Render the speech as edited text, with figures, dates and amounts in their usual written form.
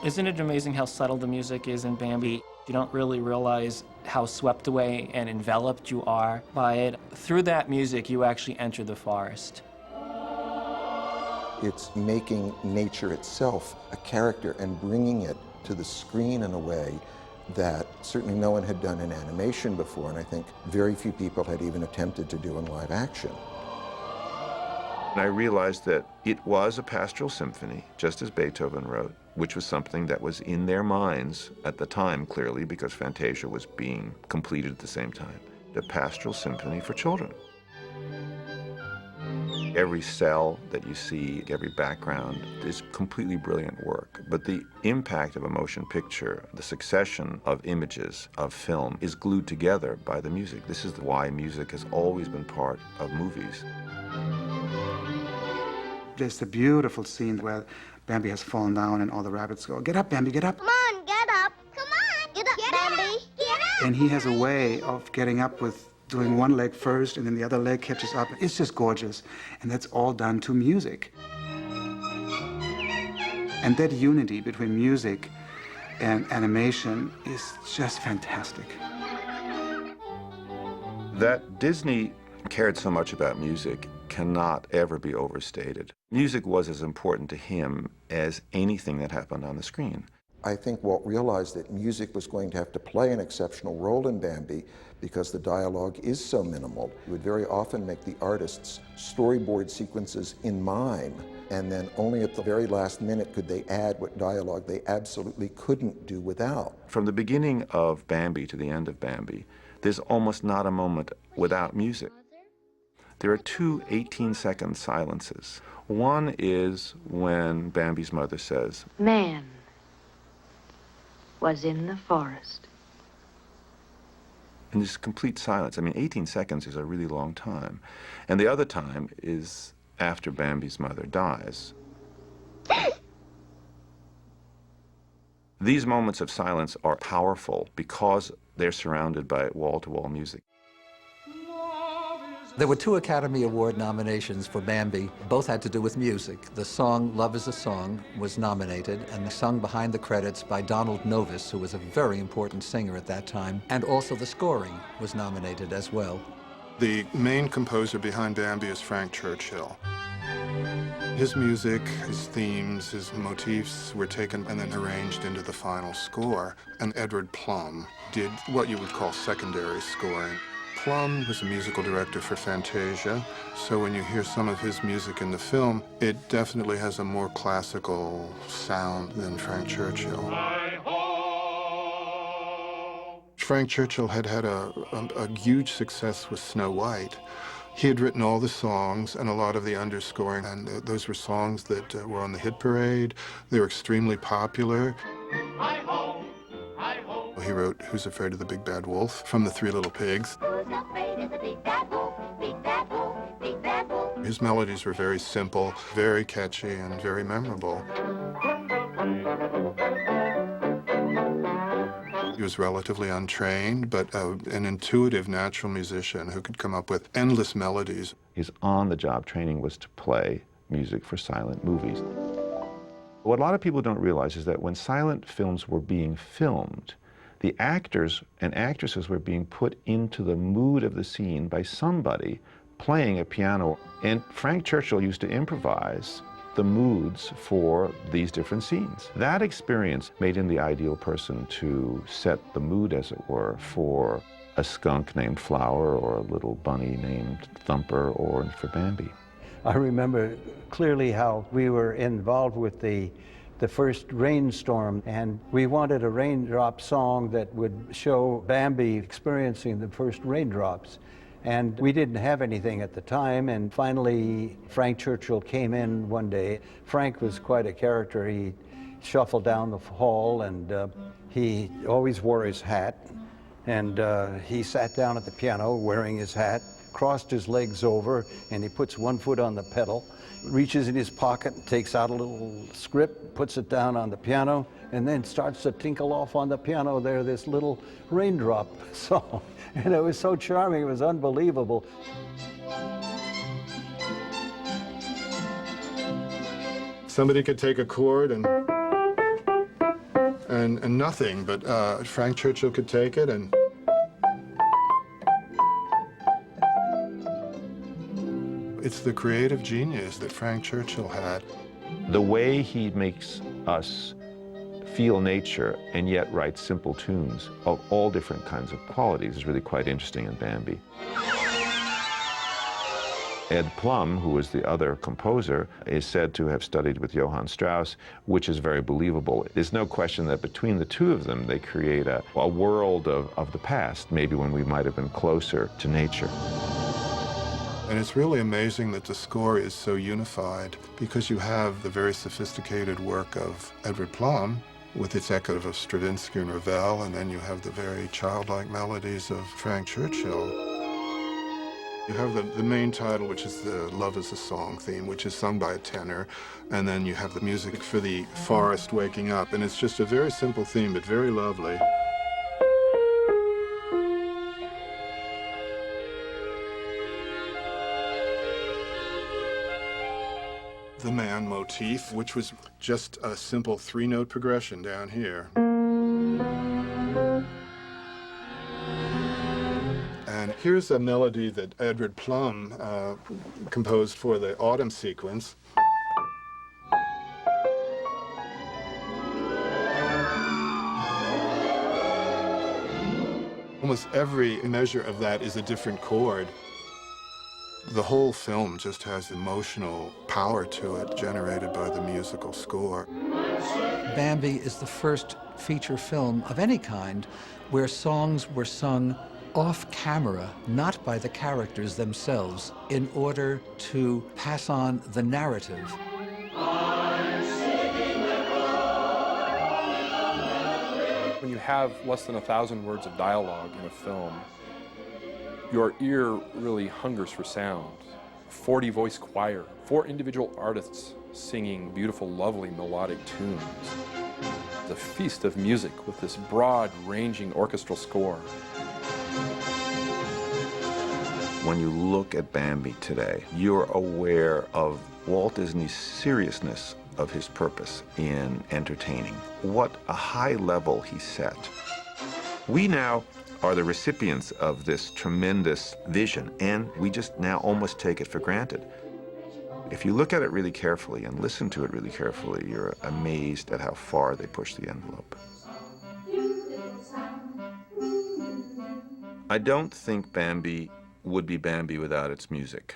Isn't it amazing how subtle the music is in Bambi? You don't really realize how swept away and enveloped you are by it. Through that music, you actually enter the forest. It's making nature itself a character and bringing it to the screen in a way that certainly no one had done in animation before, and I think very few people had even attempted to do in live action. And I realized that it was a pastoral symphony, just as Beethoven wrote, which was something that was in their minds at the time, clearly, because Fantasia was being completed at the same time. The pastoral symphony for children. Every cell that you see, every background is completely brilliant work. But the impact of a motion picture, the succession of images, of film, is glued together by the music. This is why music has always been part of movies. There's the beautiful scene where Bambi has fallen down and all the rabbits go, "Get up, Bambi, get up." Come on, get up. Come on. Get up, Bambi. Get up. And he has a way of getting up with doing one leg first and then the other leg catches up. It's just gorgeous. And that's all done to music. And that unity between music and animation is just fantastic. That Disney cared so much about music cannot ever be overstated. Music was as important to him as anything that happened on the screen. I think Walt realized that music was going to have to play an exceptional role in Bambi because the dialogue is so minimal. He would very often make the artists storyboard sequences in mime, and then only at the very last minute could they add what dialogue they absolutely couldn't do without. From the beginning of Bambi to the end of Bambi, there's almost not a moment without music. There are two 18-second silences. One is when Bambi's mother says, "Man was in the forest." And there's complete silence. I mean, 18 seconds is a really long time. And the other time is after Bambi's mother dies. These moments of silence are powerful because they're surrounded by wall-to-wall music. There were 2 Academy Award nominations for Bambi. Both had to do with music. The song Love Is a Song was nominated and sung behind the credits by Donald Novis, who was a very important singer at that time. And also the scoring was nominated as well. The main composer behind Bambi is Frank Churchill. His music, his themes, his motifs were taken and then arranged into the final score. And Edward Plum did what you would call secondary scoring. Plum was a musical director for Fantasia, so when you hear some of his music in the film, it definitely has a more classical sound than Frank Churchill. Frank Churchill had had a huge success with Snow White. He had written all the songs and a lot of the underscoring, and those were songs that were on the hit parade. They were extremely popular. He wrote Who's Afraid of the Big Bad Wolf from the Three Little Pigs. Who's afraid of the big bad wolf? Big bad wolf, big bad wolf. His melodies were very simple, very catchy, and very memorable. He was relatively untrained, but an intuitive natural musician who could come up with endless melodies. His on-the-job training was to play music for silent movies. What a lot of people don't realize is that when silent films were being filmed, the actors and actresses were being put into the mood of the scene by somebody playing a piano. And Frank Churchill used to improvise the moods for these different scenes. That experience made him the ideal person to set the mood, as it were, for a skunk named Flower or a little bunny named Thumper or for Bambi. I remember clearly how we were involved with the first rainstorm, and we wanted a raindrop song that would show Bambi experiencing the first raindrops. And we didn't have anything at the time, and finally Frank Churchill came in one day. Frank was quite a character. He shuffled down the hall, and he always wore his hat. And he sat down at the piano wearing his hat, crossed his legs over, and he puts one foot on the pedal, reaches in his pocket, takes out a little script, puts it down on the piano, and then starts to tinkle off on the piano there, this little raindrop song. And it was so charming, it was unbelievable. Somebody could take a chord and and nothing, but Frank Churchill could take it and it's the creative genius that Frank Churchill had. The way he makes us feel nature and yet write simple tunes of all different kinds of qualities is really quite interesting in Bambi. Ed Plum, who was the other composer, is said to have studied with Johann Strauss, which is very believable. There's no question that between the two of them, they create a world of the past, maybe when we might have been closer to nature. And it's really amazing that the score is so unified because you have the very sophisticated work of Edward Plum with its echo of Stravinsky and Ravel, and then you have the very childlike melodies of Frank Churchill. You have the main title, which is the Love is a Song theme, which is sung by a tenor, and then you have the music for the forest waking up, and it's just a very simple theme, but very lovely. The man motif, which was just a simple three-note progression down here. And here's a melody that Edward Plum composed for the autumn sequence. Almost every measure of that is a different chord. The whole film just has emotional power to it, generated by the musical score. Bambi is the first feature film of any kind where songs were sung off camera, not by the characters themselves, in order to pass on the narrative. When you have less than 1,000 words of dialogue in a film, your ear really hungers for sound. 40-voice choir, 4 individual artists singing beautiful, lovely melodic tunes. The feast of music with this broad-ranging orchestral score. When you look at Bambi today, you're aware of Walt Disney's seriousness of his purpose in entertaining. What a high level he set. We now are the recipients of this tremendous vision, and we just now almost take it for granted. If you look at it really carefully and listen to it really carefully, you're amazed at how far they push the envelope. I don't think Bambi would be Bambi without its music.